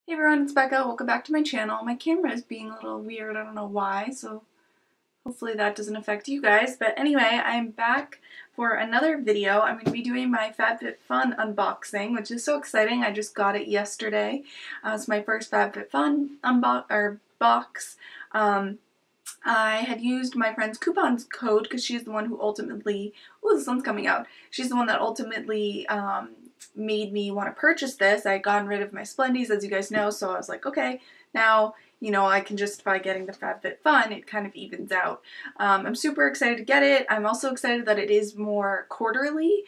Hey everyone, it's Becca. Welcome back to my channel. My camera is being a little weird. I don't know why, so hopefully that doesn't affect you guys. But anyway, I'm back for another video. I'm going to be doing my Fabfitfun unboxing, which is so exciting. I just got it yesterday. It's my first Fabfitfun box. I had used my friend's coupon code because she's the one who ultimately, oh, the sun's coming out. She's the one that ultimately made me want to purchase this. I had gotten rid of my Splendies, as you guys know, so I was like, okay, now, you know, I can justify getting the Fabfitfun. It kind of evens out. I'm super excited to get it. I'm also excited that it is more quarterly,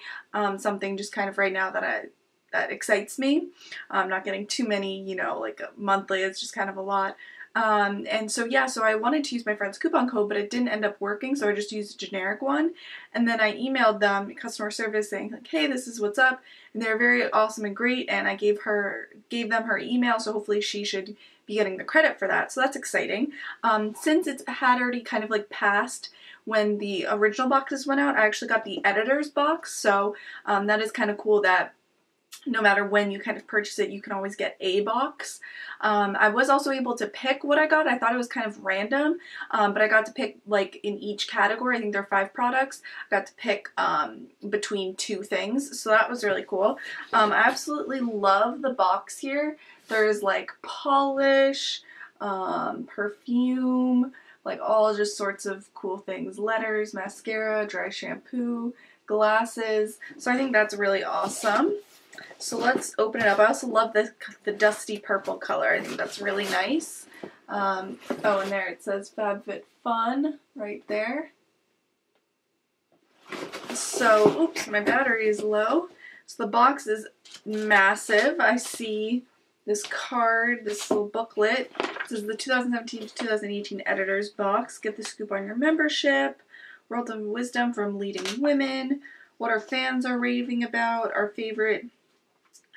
something just kind of right now that excites me. I'm not getting too many, you know, like monthly. It's just kind of a lot. And so yeah, so I wanted to use my friend's coupon code, but it didn't end up working, so I just used a generic one. And then I emailed them, customer service, saying like, hey, this is what's up. And they're very awesome and great, and I gave them her email, so hopefully she should be getting the credit for that. So that's exciting. Since it had already kind of like passed when the original boxes went out, I actually got the editor's box, so that is kind of cool that no matter when you kind of purchase it, you can always get a box. I was also able to pick what I got. I thought it was kind of random, but I got to pick like in each category. I think there are 5 products. I got to pick between 2 things, so that was really cool. I absolutely love the box here. There's like polish, perfume, like all just sorts of cool things. Letters, mascara, dry shampoo, glasses. So I think that's really awesome. So let's open it up. I also love the dusty purple color. I think that's really nice. Oh, and there it says Fabfitfun right there. So, oops, my battery is low. So the box is massive. I see this card, this little booklet. This is the 2017 to 2018 Editor's Box. Get the scoop on your membership. World of wisdom from leading women. What our fans are raving about. Our favorite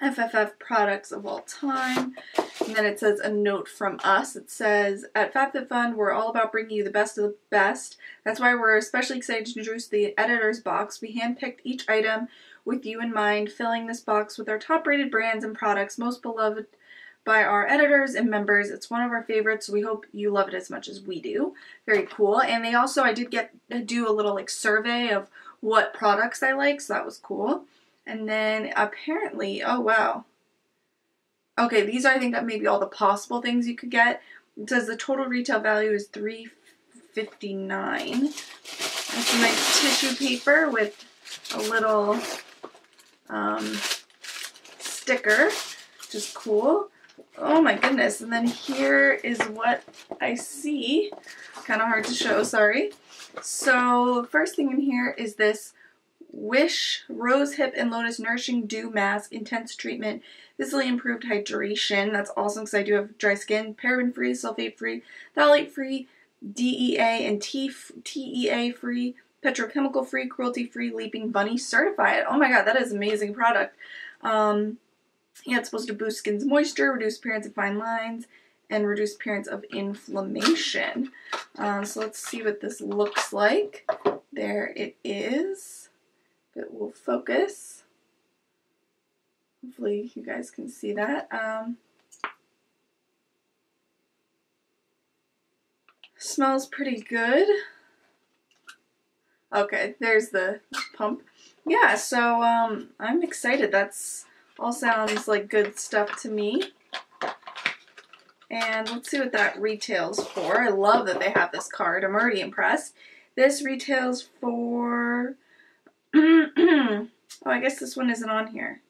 FFF products of all time. And then it says a note from us. It says, at Fabfitfun, we're all about bringing you the best of the best. That's why we're especially excited to introduce the editor's box. We handpicked each item with you in mind, filling this box with our top-rated brands and products most beloved by our editors and members. It's one of our favorites, so we hope you love it as much as we do. Very cool. And they also, I did get to do a little like survey of what products I like, so that was cool. And then apparently, oh wow. Okay, these are, I think, that maybe all the possible things you could get. It says the total retail value is $3.59. That's some nice tissue paper with a little sticker, which is cool. Oh my goodness. And then here is what I see. Kind of hard to show, sorry. So the first thing in here is this Wish Rose Hip and Lotus Nourishing Dew Mask Intense Treatment. Visibly improved hydration. That's awesome because I do have dry skin. Paraben free, sulfate free, phthalate free, DEA and TEA free, petrochemical free, cruelty free, Leaping Bunny certified. Oh my god, that is an amazing product. Yeah, it's supposed to boost skin's moisture, reduce appearance of fine lines, and reduce appearance of inflammation. So let's see what this looks like. There it is. It will focus. Hopefully you guys can see that. Smells pretty good. Okay, there's the pump. Yeah, so I'm excited. That's all sounds like good stuff to me. And let's see what that retails for. I love that they have this card. I'm already impressed. This retails for oh, I guess this one isn't on here.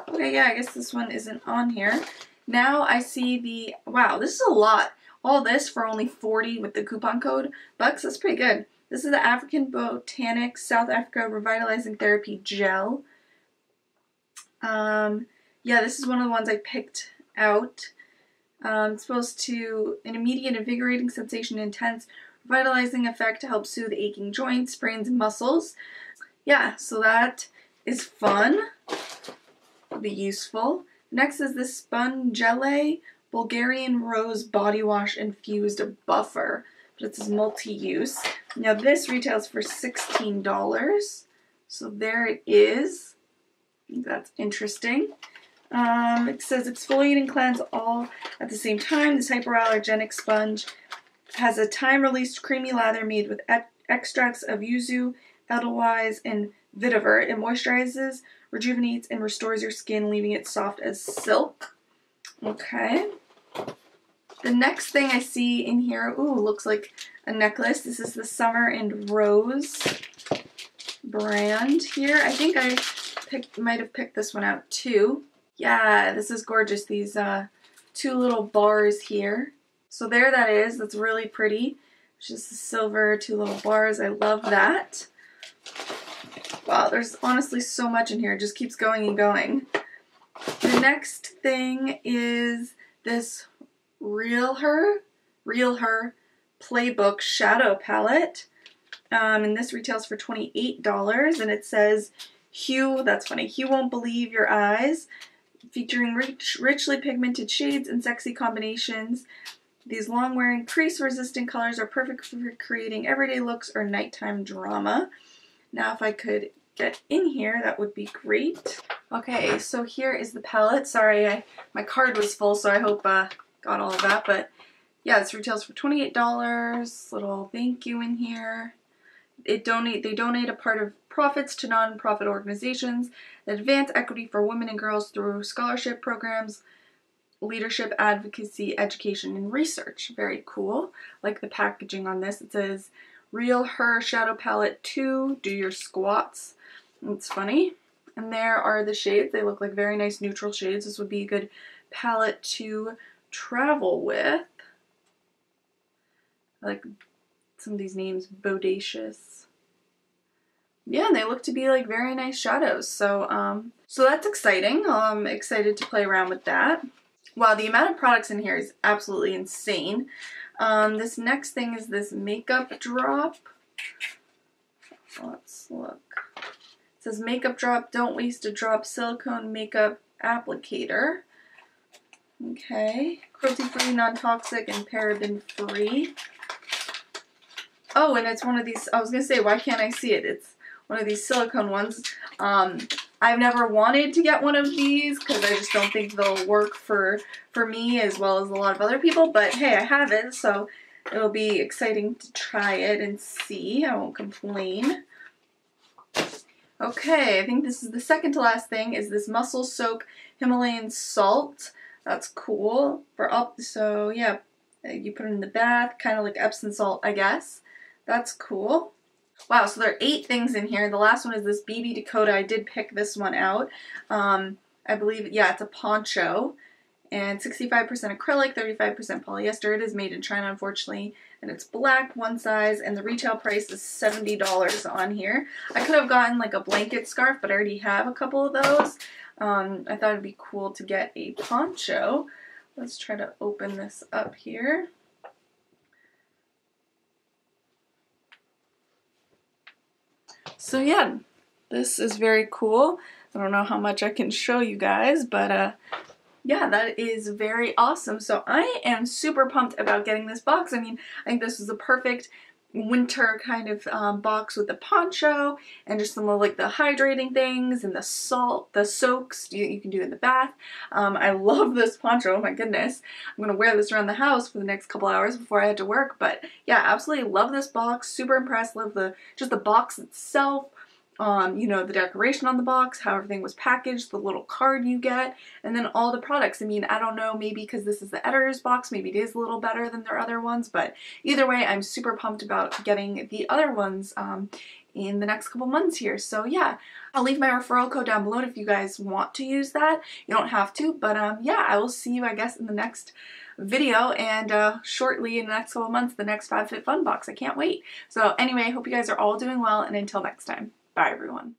Okay, yeah, I guess this one isn't on here. Now I see the, wow, this is a lot. All this for only 40 with the coupon code bucks. That's pretty good. This is the African Botanics South Africa Revitalizing Therapy Gel. Yeah, this is one of the ones I picked out. It's supposed to, an immediate invigorating sensation, intense revitalizing effect to help soothe aching joints, sprains, and muscles. Yeah, so that is fun. It'll be useful. Next is this Spongele Bulgarian Rose Body Wash Infused Buffer. But it's multi-use. Now this retails for $16. So there it is. I think that's interesting. It says exfoliate and cleanse all at the same time. This hypoallergenic sponge has a time-released creamy lather made with extracts of yuzu, edelweiss, and vetiver. It moisturizes, rejuvenates, and restores your skin, leaving it soft as silk. Okay. The next thing I see in here, ooh, looks like a necklace. This is the Summer and Rose brand here. I think I might have picked this one out too. Yeah, this is gorgeous. These two little bars here. So there that is. That's really pretty. It's just a silver, two little bars. I love that. Wow, there's honestly so much in here. It just keeps going and going. The next thing is this Real Her Playbook Shadow Palette. And this retails for $28. And it says, Hue, that's funny, Hue won't believe your eyes. Featuring richly pigmented shades and sexy combinations. These long-wearing, crease-resistant colors are perfect for creating everyday looks or nighttime drama. Now if I could get in here, that would be great. Okay, so here is the palette. Sorry, my card was full, so I hope got all of that. But yeah, this retails for $28. Little thank you in here. They donate a part of profits to non-profit organizations that advance equity for women and girls through scholarship programs, leadership, advocacy, education, and research. Very cool. Like the packaging on this. It says, Real Her Shadow Palette 2, do your squats. It's funny. And there are the shades. They look like very nice neutral shades. This would be a good palette to travel with. I like some of these names, Bodacious. Yeah, and they look to be like very nice shadows. So, so that's exciting. I'm excited to play around with that. Wow, the amount of products in here is absolutely insane. This next thing is this makeup drop. Let's look. It says makeup drop, don't waste a drop, silicone makeup applicator. Okay, cruelty-free, non-toxic, and paraben-free. Oh, and it's one of these, I was going to say, why can't I see it? It's one of these silicone ones. I've never wanted to get one of these because I just don't think they'll work for me as well as a lot of other people. But hey, I have it, so it'll be exciting to try it and see. I won't complain. Okay, I think this is the second to last thing, is this Muscle Soak Himalayan Salt. That's cool. So yeah, you put it in the bath, kind of like Epsom salt, I guess. That's cool. Wow, so there are 8 things in here. The last one is this BB Dakota. I did pick this one out. I believe, yeah, it's a poncho. And 65% acrylic, 35% polyester. It is made in China, unfortunately. And it's black, one size, and the retail price is $70 on here. I could have gotten like a blanket scarf, but I already have a couple of those. I thought it'd be cool to get a poncho. Let's try to open this up here. So yeah, this is very cool. I don't know how much I can show you guys, but yeah, that is very awesome. So I am super pumped about getting this box. I mean, I think this is a perfect winter kind of box with the poncho and just some of like the hydrating things and the salt, the soaks you can do in the bath. I love this poncho, oh my goodness. I'm gonna wear this around the house for the next couple hours before I head to work. But yeah, absolutely love this box, super impressed, love just the box itself. You know, the decoration on the box, how everything was packaged, the little card you get, and then all the products. I mean, I don't know, maybe because this is the editor's box, maybe it is a little better than their other ones, but either way, I'm super pumped about getting the other ones in the next couple months here. So yeah, I'll leave my referral code down below if you guys want to use that. You don't have to, but yeah, I will see you, I guess, in the next video, and shortly in the next couple months, the next Fabfitfun box. I can't wait. So anyway, hope you guys are all doing well, and until next time. Bye, everyone.